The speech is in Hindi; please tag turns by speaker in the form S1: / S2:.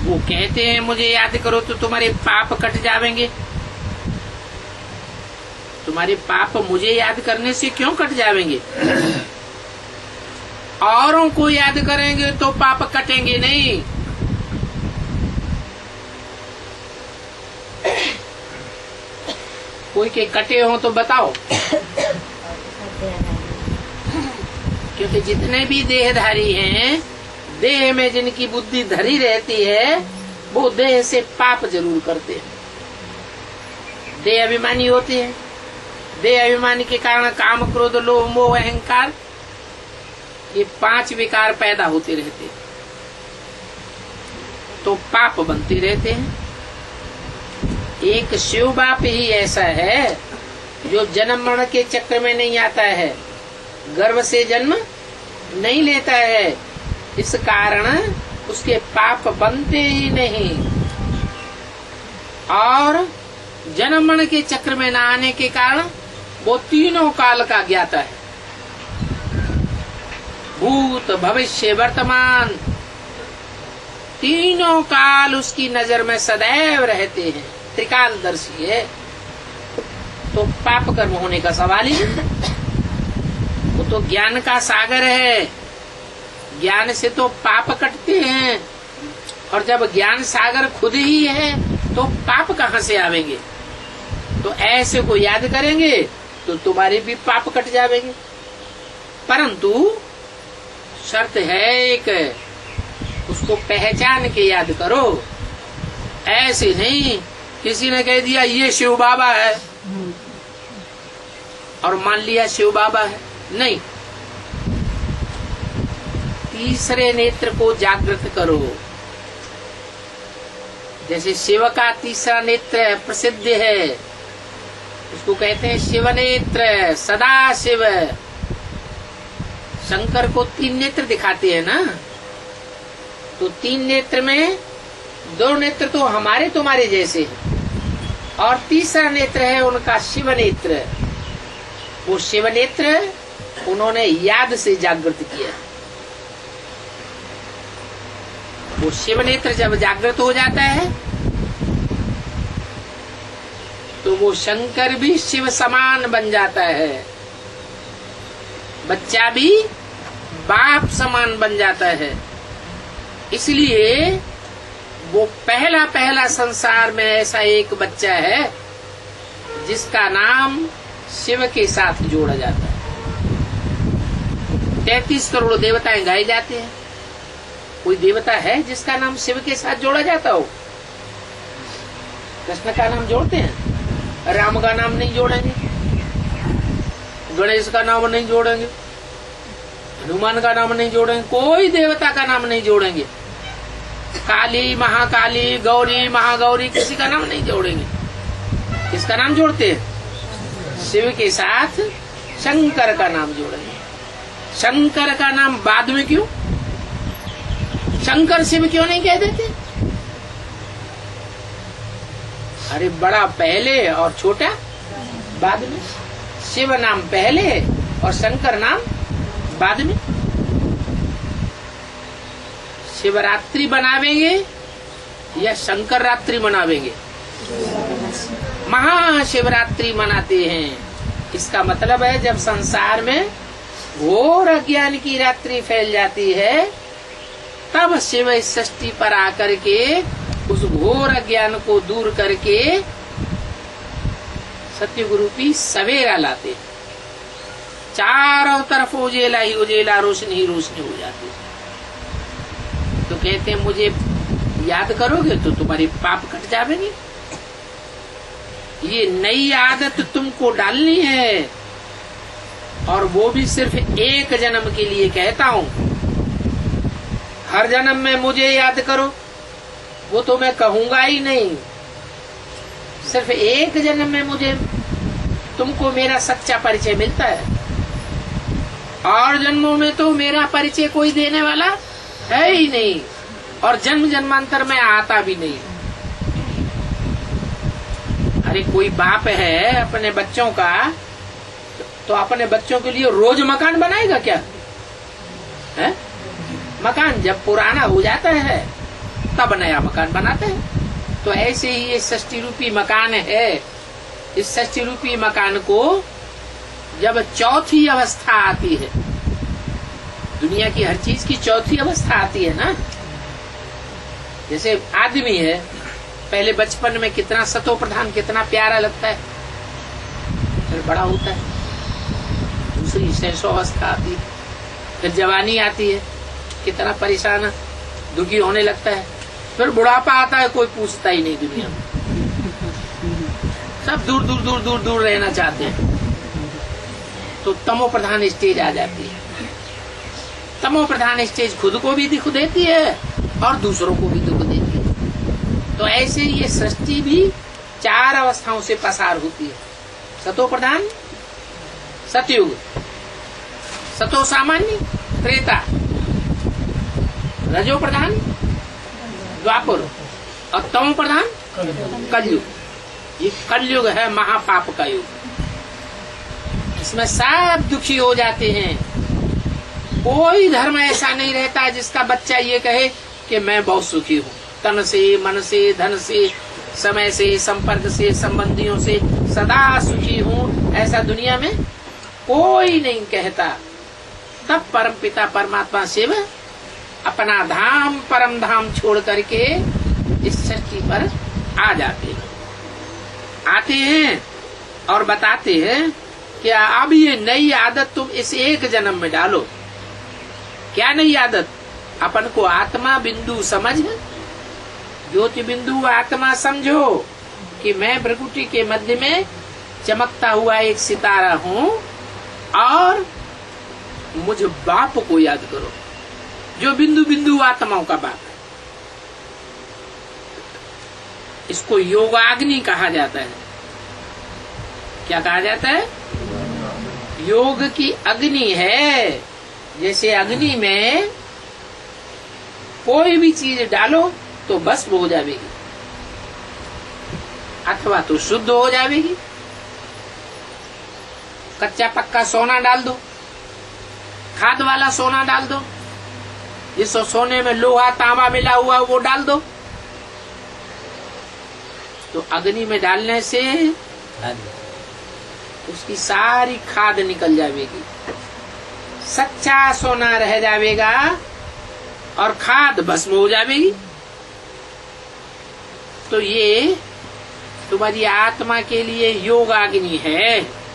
S1: वो कहते हैं मुझे याद करो तो तुम्हारे पाप कट जावेंगे। तुम्हारे पाप मुझे याद करने से क्यों कट जावेंगे? औरों को याद करेंगे तो पाप कटेंगे नहीं। कोई के कटे हो तो बताओ। क्योंकि जितने भी देहधारी हैं, देह में जिनकी बुद्धि धरी रहती है, वो देह से पाप जरूर करते हैं। देह अभिमानी होते हैं। देह अभिमानी के कारण काम, क्रोध, लोभ, मोह, अहंकार, ये 5 विकार पैदा होते रहते हैं, तो पाप बनते रहते हैं। एक शिव बाप ही ऐसा है जो जन्म मरण के चक्र में नहीं आता है, गर्भ से जन्म नहीं लेता है, इस कारण उसके पाप बनते ही नहीं। और जन्म मरण के चक्र में न आने के कारण वो तीनों काल का ज्ञाता है। भूत, भविष्य, वर्तमान, तीनों काल उसकी नजर में सदैव रहते हैं, त्रिकालदर्शी है। तो पाप कर्म होने का सवाल ही नहीं। वो तो ज्ञान का सागर है, ज्ञान से तो पाप कटते हैं। और जब ज्ञान सागर खुद ही है तो पाप कहाँ से आवेंगे? तो ऐसे को याद करेंगे तो तुम्हारे भी पाप कट जावेंगे। परंतु शर्त है एक, उसको पहचान के याद करो। ऐसे नहीं किसी ने कह दिया ये शिव बाबा है और मान लिया शिव बाबा है, नहीं। तीसरे नेत्र को जागृत करो। जैसे शिव का तीसरा नेत्र प्रसिद्ध है, उसको कहते हैं शिव नेत्र, सदा शिव। शंकर को 3 नेत्र दिखाते हैं ना, तो 3 नेत्र में 2 नेत्र तो हमारे तुम्हारे जैसे हैं और तीसरा नेत्र है उनका शिव नेत्र। वो शिव नेत्र उन्होंने याद से जागृत किया। वो शिव नेत्र जब जागृत हो जाता है तो वो शंकर भी शिव समान बन जाता है, बच्चा भी बाप समान बन जाता है। इसलिए वो पहला संसार में ऐसा एक बच्चा है जिसका नाम शिव के साथ जोड़ा जाता है। 33 करोड़ देवताएं गाए जाते हैं। कोई देवता है जिसका नाम शिव के साथ जोड़ा जाता हो? कृष्ण का नाम जोड़ते हैं, राम का नाम नहीं जोड़ेंगे, गणेश का नाम नहीं जोड़ेंगे, हनुमान का नाम नहीं जोड़ेंगे, कोई देवता का नाम नहीं जोड़ेंगे। काली, महाकाली, गौरी, महागौरी, किसी का नाम नहीं जोड़ेंगे। किसका नाम जोड़ते हैं? शिव के साथ शंकर का नाम जोड़ेंगे। शंकर का नाम बाद में क्यों? शंकर शिव क्यों नहीं कह देते? अरे बड़ा पहले और छोटा बाद में। शिव नाम पहले और शंकर नाम बाद में। शिवरात्रि बनावेंगे या शंकर रात्रि मनावेंगे? महाशिवरात्रि मनाते हैं। इसका मतलब है जब संसार में घोर अज्ञान की रात्रि फैल जाती है, तब शिव इस सृष्टि पर आकर के उस घोर अज्ञान को दूर करके सत्युग रूपी सवेरा लाते। चारों तरफ उजेला ही उजेला, रोशनी ही रोशनी हो जाती है। तो कहते हैं मुझे याद करोगे तो तुम्हारे पाप कट जाएंगे। ये नई आदत तुमको डालनी है, और वो भी सिर्फ एक जन्म के लिए कहता हूँ। हर जन्म में मुझे याद करो, वो तो मैं कहूंगा ही नहीं। सिर्फ एक जन्म में मुझे तुमको मेरा सच्चा परिचय मिलता है, और जन्मों में तो मेरा परिचय कोई देने वाला है ही नहीं, और जन्म जन्मांतर में आता भी नहीं। अरे कोई बाप है अपने बच्चों का, तो अपने बच्चों के लिए रोज मकान बनाएगा क्या? है? मकान जब पुराना हो जाता है तब नया मकान बनाते हैं। तो ऐसे ही ये षष्टि रूपी मकान है। इस षष्टि रूपी मकान को जब चौथी अवस्था आती है, दुनिया की हर चीज की चौथी अवस्था आती है ना। जैसे आदमी है, पहले बचपन में कितना सतो प्रधान, कितना प्यारा लगता है, फिर बड़ा होता है, दूसरी शैशवावस्था आती है, फिर जवानी आती है, कितना परेशान दुखी होने लगता है, फिर बुढ़ापा आता है, कोई पूछता ही नहीं दुनिया में, सब दूर दूर दूर दूर दूर रहना चाहते हैं। तो तमो प्रधान स्टेज आ जाती है। तमो प्रधान स्टेज खुद को भी दुख देती है और दूसरों को भी दुख देती है। तो ऐसे ये सृष्टि भी 4 अवस्थाओं से पसार होती है। सतो प्रधान सतयुग, सतो सामान्य त्रेता, रजो प्रधान द्वापर और तमो प्रधान कलयुग। ये कलयुग है महापाप का युग। इसमें सब दुखी हो जाते हैं। कोई धर्म ऐसा नहीं रहता जिसका बच्चा ये कहे कि मैं बहुत सुखी हूँ, तन से, मन से, धन से, समय से, संपर्क से, संबंधियों से सदा सुखी हूँ। ऐसा दुनिया में कोई नहीं कहता। तब परमपिता परमात्मा शिव अपना धाम परम धाम छोड़ करके इस सृष्टि पर आ जाते हैं, आते हैं और बताते हैं कि अब ये नई आदत तुम इस एक जन्म में डालो। क्या नई आदत? अपन को आत्मा बिंदु समझ, ज्योति बिंदु आत्मा समझो कि मैं भृकुटी के मध्य में चमकता हुआ एक सितारा हूँ और मुझ बाप को याद करो जो बिंदु बिंदु आत्माओं का बाप है। इसको योगाग्नि कहा जाता है। क्या कहा जाता है? योग की अग्नि है। जैसे अग्नि में कोई भी चीज डालो तो भस्म हो जाएगी अथवा तो शुद्ध हो जाएगी। कच्चा पक्का सोना डाल दो, खाद वाला सोना डाल दो, जिस सोने में लोहा तांबा मिला हुआ वो डाल दो, तो अग्नि में डालने से उसकी सारी खाद निकल जाएगी, सच्चा सोना रह जाएगा और खाद भस्म हो जाएगी। तो ये तुम्हारी आत्मा के लिए योगाग्नि है।